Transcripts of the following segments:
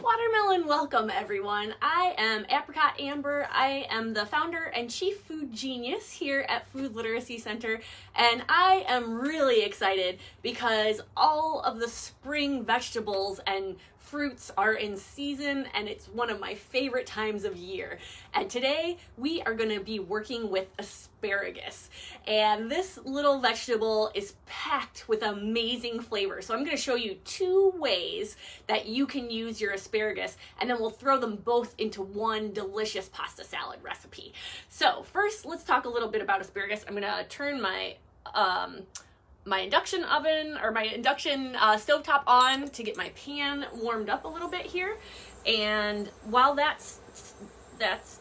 Watermelon welcome, everyone. I am Apricot Amber. I am the founder and chief food genius here at Food Literacy Center, and I am really excited because all of the spring vegetables and fruits are in season, and it's one of my favorite times of year. And today we are going to be working with asparagus, and this little vegetable is packed with amazing flavor. So I'm going to show you two ways that you can use your asparagus, and then we'll throw them both into one delicious pasta salad recipe. So first, let's talk a little bit about asparagus. I'm going to turn my induction oven or my induction stovetop on to get my pan warmed up a little bit here. And while that's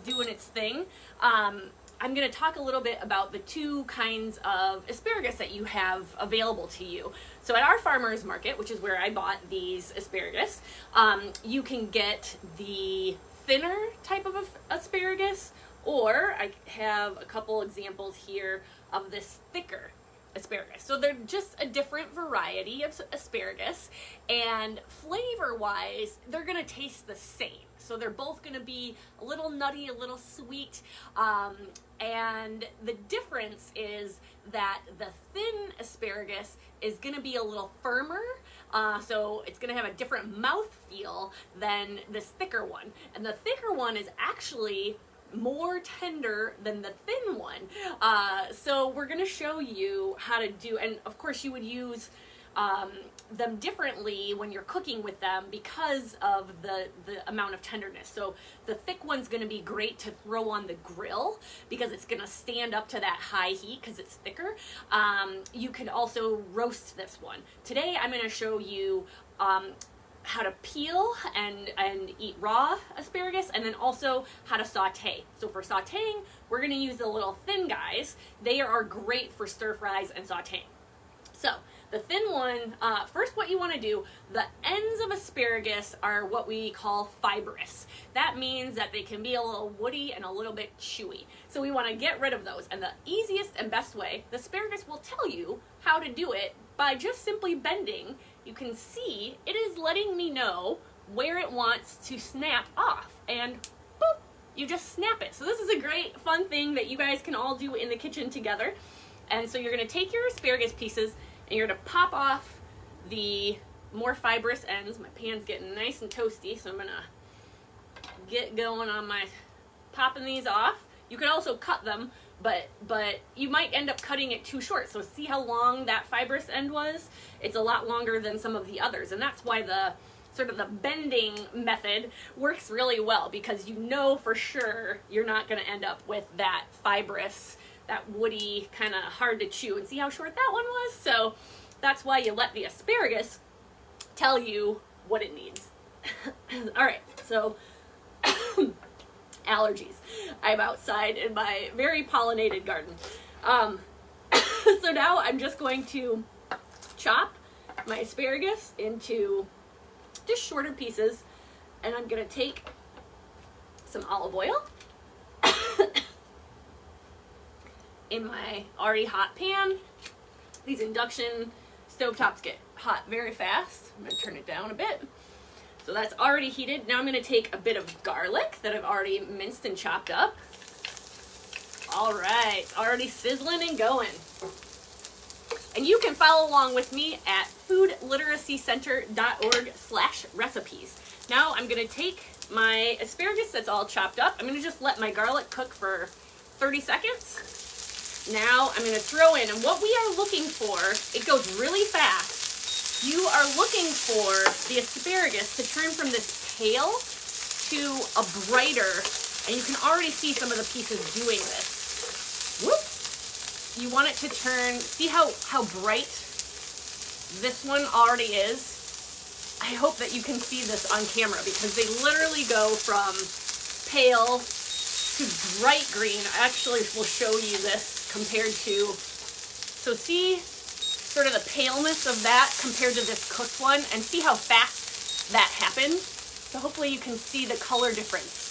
doing its thing, I'm going to talk a little bit about the two kinds of asparagus that you have available to you. So at our farmer's market, which is where I bought these asparagus, you can get the thinner type of asparagus, or I have a couple examples here of this thicker asparagus. So they're just a different variety of asparagus, and flavor-wise, they're gonna taste the same. So they're both gonna be a little nutty, a little sweet, and the difference is that the thin asparagus is gonna be a little firmer, so it's gonna have a different mouth feel than this thicker one. And the thicker one is actually more tender than the thin one. So we're going to show you how to do, and of course you would use them differently when you're cooking with them because of the amount of tenderness. So the thick one's going to be great to throw on the grill because it's going to stand up to that high heat because it's thicker. You could also roast this one. Today I'm going to show you how to peel and eat raw asparagus, and then also how to saute. So for sauteing, we're going to use the little thin guys. They are great for stir fries and sauteing. So the thin one, first what you want to do, the ends of asparagus are what we call fibrous. That means that they can be a little woody and a little bit chewy. So we want to get rid of those. And the easiest and best way, the asparagus will tell you how to do it by just simply bending. You can see it is letting me know where it wants to snap off, and boop, you just snap it. So this is a great fun thing that you guys can all do in the kitchen together. And so you're going to take your asparagus pieces and you're going to pop off the more fibrous ends. My pan's getting nice and toasty, so I'm going to get going on my popping these off. You can also cut them, but you might end up cutting it too short. So see how long that fibrous end was? It's a lot longer than some of the others, and that's why the sort of the bending method works really well, because you know for sure you're not going to end up with that fibrous, that woody, kind of hard to chew. And see how short that one was? So that's why you let the asparagus tell you what it needs. All right, so allergies. I'm outside in my very pollinated garden. So now I'm just going to chop my asparagus into just shorter pieces, and I'm going to take some olive oil in my already hot pan. These induction stovetops get hot very fast. I'm going to turn it down a bit. So that's already heated. Now I'm going to take a bit of garlic that I've already minced and chopped up. All right, already sizzling and going. And you can follow along with me at foodliteracycenter.org/recipes. Now I'm going to take my asparagus that's all chopped up. I'm going to just let my garlic cook for 30 seconds. Now I'm going to throw in, and what we are looking for, it goes really fast. You are looking for the asparagus to turn from this pale to a brighter, and you can already see some of the pieces doing this. Whoop! You want it to turn, see how bright this one already is? I hope that you can see this on camera, because they literally go from pale to bright green. I actually will show you this compared to, so see sort of the paleness of that compared to this cooked one, and see how fast that happened. So hopefully you can see the color difference.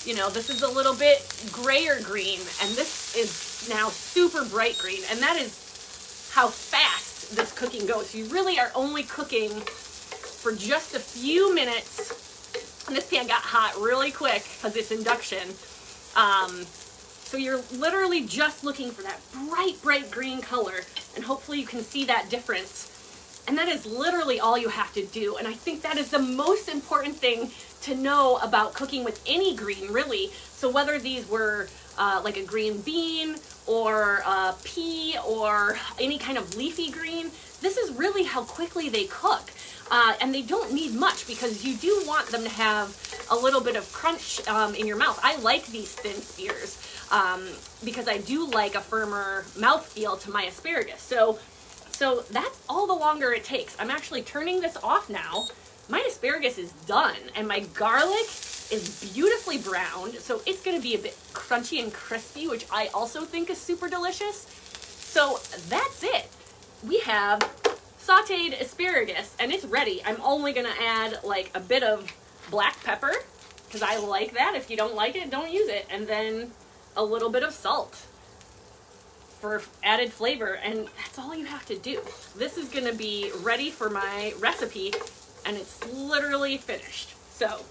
You know, this is a little bit grayer green, and this is now super bright green, and that is how fast this cooking goes. You really are only cooking for just a few minutes And this pan got hot really quick because it's induction. So you're literally just looking for that bright green color, and hopefully you can see that difference. And that is literally all you have to do. And I think that is the most important thing to know about cooking with any green, really. So whether these were like a green bean or a pea or any kind of leafy green, this is really how quickly they cook. And they don't need much because you do want them to have a little bit of crunch in your mouth. I like these thin spears because I do like a firmer mouthfeel to my asparagus. So that's all the longer it takes. I'm actually turning this off now. My asparagus is done, and my garlic is beautifully browned, so it's gonna be a bit crunchy and crispy, which I also think is super delicious. So that's it. We have sauteed asparagus, and it's ready. I'm only gonna add like a bit of black pepper, because I like that. If you don't like it, don't use it. And then a little bit of salt for added flavor, and that's all you have to do. This is gonna be ready for my recipe, and it's literally finished. So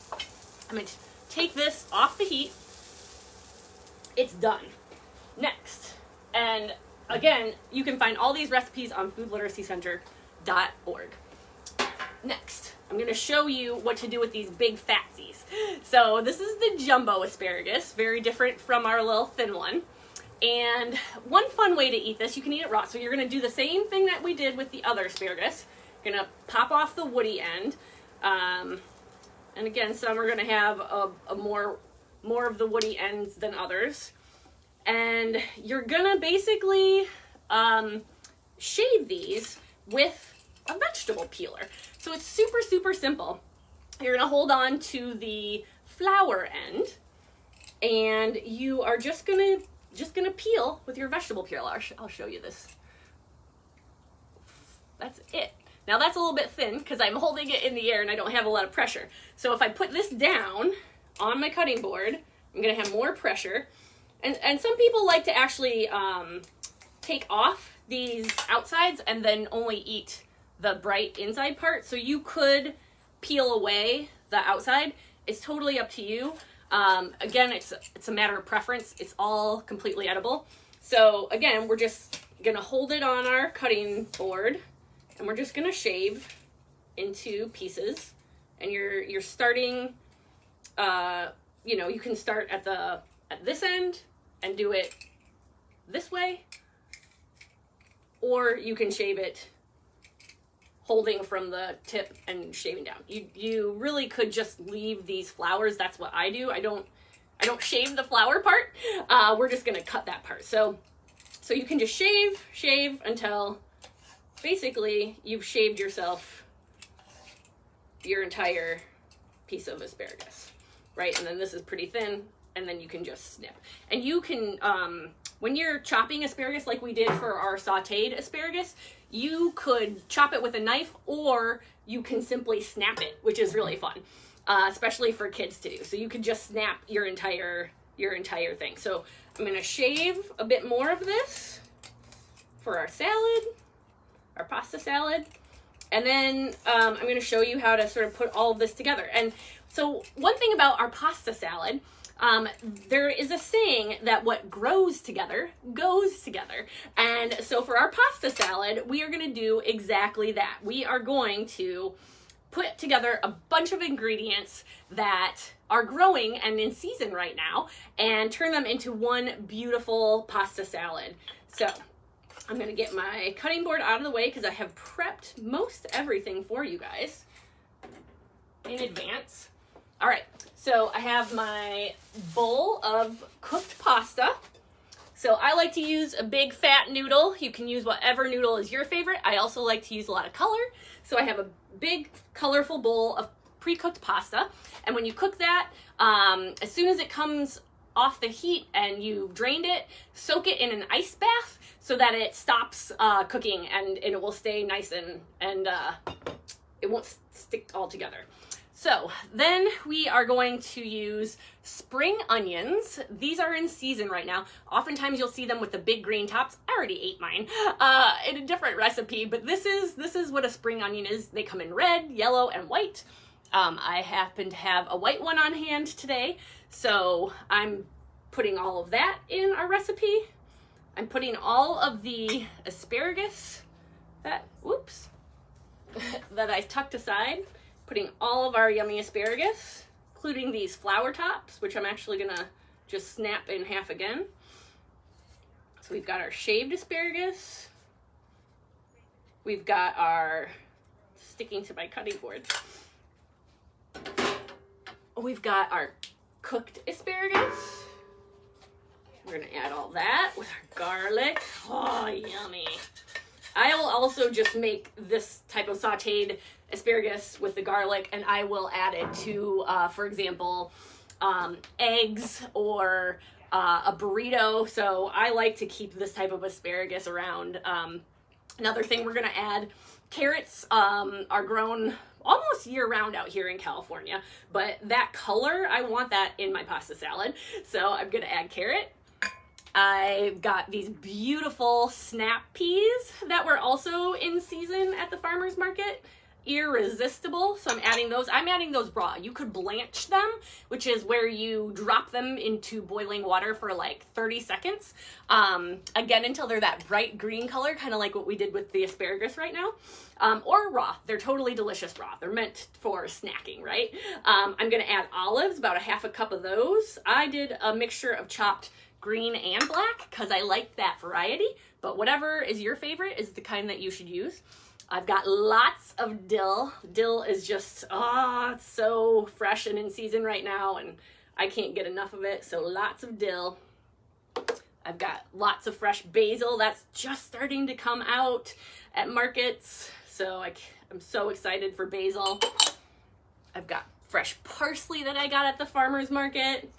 I'm gonna take this off the heat. It's done. Next, and again, you can find all these recipes on foodliteracycenter.org. Next, I'm gonna show you what to do with these big fatsies. So this is the jumbo asparagus, very different from our little thin one. And one fun way to eat this, you can eat it raw. So you're gonna do the same thing that we did with the other asparagus. You're gonna pop off the woody end. And again, some are gonna have a more of the woody ends than others. And you're gonna basically shave these with a vegetable peeler. So it's super, super simple. You're gonna hold on to the flower end, and you are just gonna peel with your vegetable peeler. I'll show you this. That's it. Now that's a little bit thin because I'm holding it in the air and I don't have a lot of pressure. So if I put this down on my cutting board, I'm gonna have more pressure. And some people like to actually take off these outsides and then only eat the bright inside part. So you could peel away the outside. It's totally up to you. Again, it's a matter of preference. It's all completely edible. So again, we're just gonna hold it on our cutting board, and we're just gonna shave into pieces. And you're starting, you know, you can start at this end and do it this way, or you can shave it holding from the tip and shaving down. You really could just leave these flowers. That's what I do. I don't shave the flower part. We're just gonna cut that part. So you can just shave until basically you've shaved yourself your entire piece of asparagus, right? And then this is pretty thin, and then you can just snip. And you can, when you're chopping asparagus like we did for our sauteed asparagus, you could chop it with a knife, or you can simply snap it, which is really fun, especially for kids to do. So you could just snap your entire thing. So I'm gonna shave a bit more of this for our salad, our pasta salad. And then I'm gonna show you how to sort of put all of this together. And so one thing about our pasta salad, there is a saying that what grows together goes together. And so for our pasta salad, we are going to do exactly that. We are going to put together a bunch of ingredients that are growing and in season right now and turn them into one beautiful pasta salad. So I'm going to get my cutting board out of the way because I have prepped most everything for you guys in advance. All right, so I have my bowl of cooked pasta. So I like to use a big fat noodle. You can use whatever noodle is your favorite. I also like to use a lot of color. So I have a big colorful bowl of pre-cooked pasta. And when you cook that, as soon as it comes off the heat and you drained it, soak it in an ice bath so that it stops cooking and it will stay nice and it won't stick all together. So then we are going to use spring onions. These are in season right now. Oftentimes you'll see them with the big green tops. I already ate mine in a different recipe, but this is what a spring onion is. They come in red, yellow, and white. I happen to have a white one on hand today, so I'm putting all of that in our recipe. I'm putting all of the asparagus that I tucked aside, putting all of our yummy asparagus, including these flower tops, which I'm actually gonna just snap in half again. So we've got our shaved asparagus. We've got our, sticking to my cutting board, we've got our cooked asparagus. We're gonna add all that with our garlic. Oh, yummy. I will also just make this type of sauteed asparagus with the garlic, and I will add it to, for example, eggs or a burrito. So I like to keep this type of asparagus around. Another thing we're gonna add, carrots are grown almost year round out here in California, but that color, I want that in my pasta salad. So I'm gonna add carrot. I've got these beautiful snap peas that were also in season at the farmer's market. Irresistible. So I'm adding those. I'm adding those raw. You could blanch them, which is where you drop them into boiling water for like 30 seconds. Again, until they're that bright green color, kind of like what we did with the asparagus right now. Or raw. They're totally delicious raw. They're meant for snacking, right? I'm going to add olives, about a half a cup of those. I did a mixture of chopped green and black because I like that variety, but whatever is your favorite is the kind that you should use. I've got lots of dill. Dill is just, it's so fresh and in season right now, and I can't get enough of it, so lots of dill. I've got lots of fresh basil that's just starting to come out at markets, so I'm so excited for basil. I've got fresh parsley that I got at the farmer's market.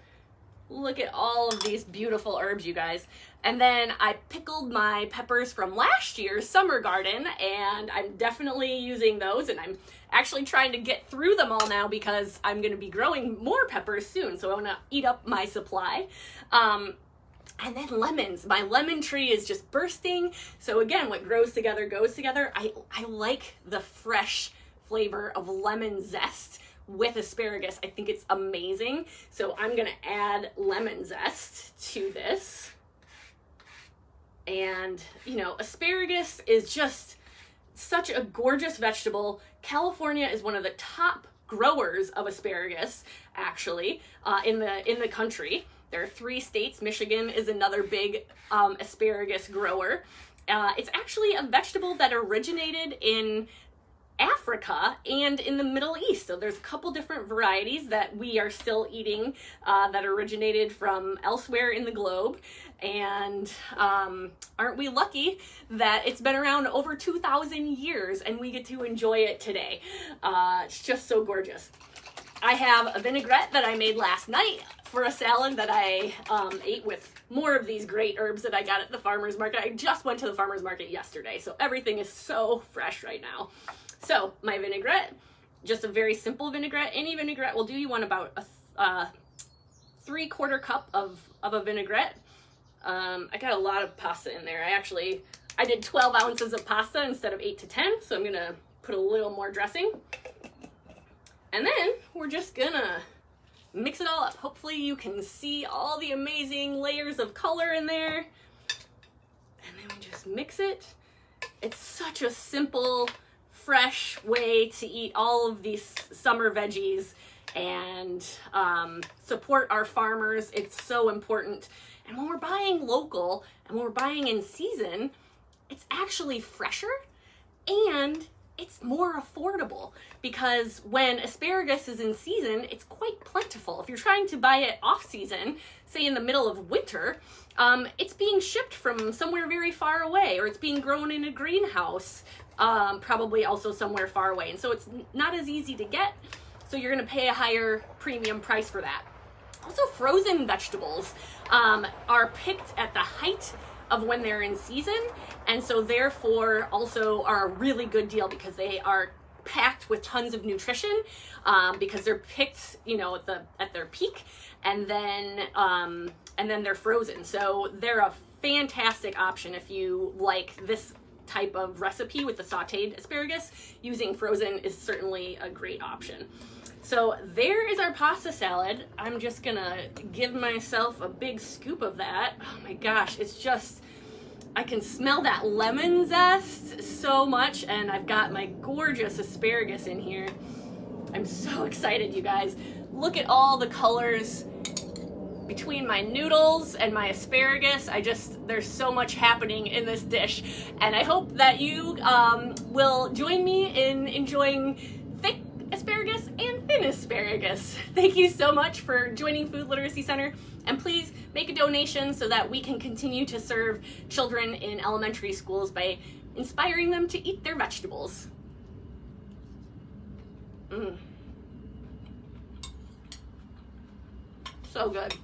Look at all of these beautiful herbs, you guys. And then I pickled my peppers from last year's summer garden, and I'm definitely using those, and I'm actually trying to get through them all now because I'm going to be growing more peppers soon, so I want to eat up my supply. And then lemons. My lemon tree is just bursting. So again, what grows together goes together. I like the fresh flavor of lemon zest with asparagus. I think it's amazing. So I'm gonna add lemon zest to this. And, you know, asparagus is just such a gorgeous vegetable. California is one of the top growers of asparagus, actually, in the country. There are 3 states. Michigan is another big asparagus grower. It's actually a vegetable that originated in Africa and in the Middle East. So there's a couple different varieties that we are still eating that originated from elsewhere in the globe. And aren't we lucky that it's been around over 2,000 years and we get to enjoy it today. It's just so gorgeous. I have a vinaigrette that I made last night for a salad that I ate with more of these great herbs that I got at the farmer's market. I just went to the farmer's market yesterday, so everything is so fresh right now. So my vinaigrette, just a very simple vinaigrette. Any vinaigrette will do. You want about a 3/4 cup of a vinaigrette. I got a lot of pasta in there. I did 12 ounces of pasta instead of 8 to 10, so I'm gonna put a little more dressing. And then we're just gonna mix it all up. Hopefully you can see all the amazing layers of color in there. And then we just mix it. It's such a simple, fresh way to eat all of these summer veggies and support our farmers. It's so important. And when we're buying local and when we're buying in season, it's actually fresher and it's more affordable, because when asparagus is in season, it's quite plentiful. If you're trying to buy it off season, say in the middle of winter, it's being shipped from somewhere very far away, or it's being grown in a greenhouse, probably also somewhere far away. And so it's not as easy to get. So you're gonna pay a higher premium price for that. Also, frozen vegetables are picked at the height of when they're in season, and so therefore also are a really good deal because they are packed with tons of nutrition, because they're picked, you know, at their peak, and then they're frozen. So they're a fantastic option if you like this type of recipe with the sauteed asparagus, using frozen is certainly a great option. So there is our pasta salad. I'm just gonna give myself a big scoop of that. Oh my gosh, it's just, I can smell that lemon zest so much, and I've got my gorgeous asparagus in here. I'm so excited, you guys. Look at all the colors between my noodles and my asparagus. There's so much happening in this dish, and I hope that you will join me in enjoying thick asparagus and thin asparagus. Thank you so much for joining Food Literacy Center, and please make a donation so that we can continue to serve children in elementary schools by inspiring them to eat their vegetables. So good.